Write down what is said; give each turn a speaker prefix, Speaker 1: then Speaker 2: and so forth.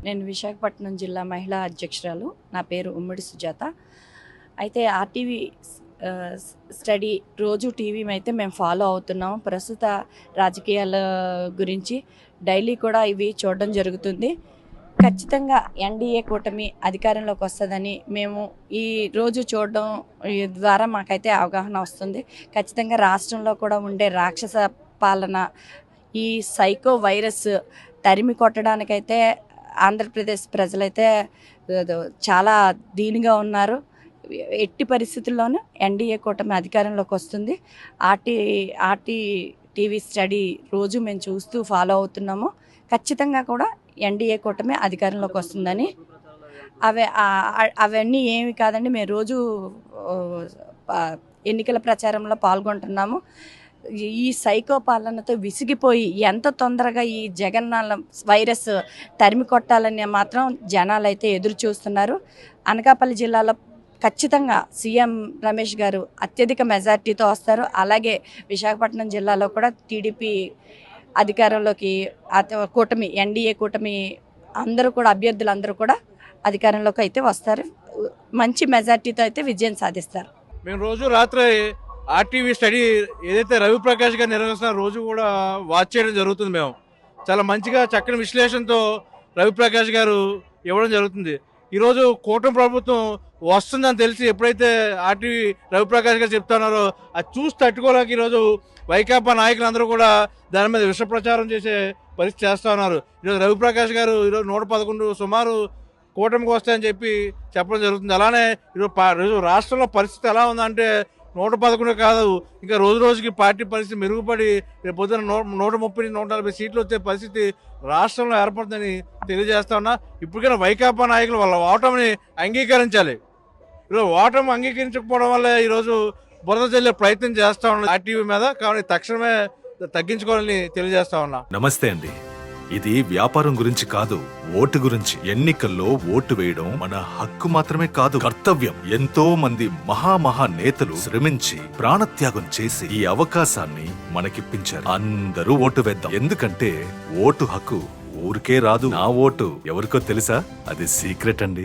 Speaker 1: నేను విశాఖపట్నం జిల్లా మహిళా అధ్యక్షురాలు. నా పేరు ఉమ్మడి సుజాత. అయితే ఆర్టీవీ స్టడీ రోజు టీవీ అయితే మేము ఫాలో అవుతున్నాము. ప్రస్తుత రాజకీయాల గురించి డైలీ కూడా ఇవి చూడడం జరుగుతుంది. ఖచ్చితంగా ఎన్డీఏ కూటమి అధికారంలోకి వస్తుందని మేము ఈ రోజు చూడడం ద్వారా మాకైతే అవగాహన వస్తుంది. ఖచ్చితంగా రాష్ట్రంలో కూడా ఉండే రాక్షస పాలన, ఈ సైకో వైరస్ తరిమి కొట్టడానికైతే ఆంధ్రప్రదేశ్ ప్రజలైతే చాలా దీనిగా ఉన్నారు. ఎట్టి పరిస్థితుల్లోనూ ఎన్డీఏ కూటమి అధికారంలోకి వస్తుంది. ఆర్టీ టీవీ స్టడీ రోజు మేము చూస్తూ ఫాలో అవుతున్నాము. ఖచ్చితంగా కూడా ఎన్డీఏ కూటమి అధికారంలోకి వస్తుందని. అవన్నీ ఏమి కాదండి, మేము రోజు ఎన్నికల ప్రచారంలో పాల్గొంటున్నాము. ఈ సైకో పాలనతో విసిగిపోయి ఎంత తొందరగా ఈ జగన్నాల వైరస్ తరిమి కొట్టాలని మాత్రం జనాలు అయితే ఎదురు చూస్తున్నారు. అనకాపల్లి జిల్లాలో ఖచ్చితంగా సీఎం రమేష్ గారు అత్యధిక మెజార్టీతో వస్తారు. అలాగే విశాఖపట్నం జిల్లాలో కూడా టీడీపీ అధికారంలోకి, కూటమి ఎన్డీఏ కూటమి అందరూ కూడా, అభ్యర్థులందరూ కూడా అధికారంలోకి అయితే వస్తారు. మంచి మెజార్టీతో అయితే విజయం సాధిస్తారు.
Speaker 2: మేము రోజు రాత్రి ఆర్టీవీ స్టడీ ఏదైతే రవిప్రకాష్ గారు నిర్వహిస్తున్న రోజు కూడా వాచ్ చేయడం జరుగుతుంది. మేము చాలా మంచిగా చక్కని విశ్లేషణతో రవిప్రకాష్ గారు ఇవ్వడం జరుగుతుంది. ఈరోజు కూటమి ప్రభుత్వం వస్తుందని తెలిసి ఎప్పుడైతే ఆర్టీవీ రవిప్రకాష్ గారు చెప్తున్నారో అది చూసి తట్టుకోలేక ఈరోజు వైకాపా నాయకులందరూ కూడా దాని మీద విష ప్రచారం చేసే పరిస్థితి చేస్తూ ఉన్నారు. ఈరోజు రవిప్రకాష్ గారు ఈరోజు 111 సుమారు కూటమికి వస్తాయని చెప్పడం జరుగుతుంది. అలానే ఈరోజు రాష్ట్రంలో పరిస్థితి ఎలా ఉందంటే 111 కాదు, ఇంకా రోజు రోజుకి పార్టీ పరిస్థితి మెరుగుపడి రేపు పొద్దున 130 140 సీట్లు వచ్చే పరిస్థితి రాష్ట్రంలో ఏర్పడుతుందని తెలియజేస్తా ఉన్నా. ఇప్పటికైనా వైకాపా నాయకులు వాళ్ళ ఓటమిని అంగీకరించాలి. ఈరోజు ఓటమి అంగీకరించకపోవడం వల్ల ఈరోజు బురద జల్లే ప్రయత్నం చేస్తా ఉన్నా ఆర్టీవీ మీద. కాబట్టి తక్షణమే తగ్గించుకోవాలని తెలియజేస్తా ఉన్నా.
Speaker 3: నమస్తే అండి. ఇది వ్యాపారం గురించి కాదు, ఓటు గురించి. ఎన్నికల్లో ఓటు వేయడం మన హక్కు మాత్రమే కాదు, కర్తవ్యం. ఎంతో మంది మహా నేతలు శ్రమించి ప్రాణత్యాగం చేసి ఈ అవకాశాన్ని మనకిప్పించారు. అందరూ ఓటు వేద్దాం. ఎందుకంటే ఓటు హక్కు ఊరికే రాదు. నా ఓటు ఎవరికో తెలుసా? అది సీక్రెట్ అండి.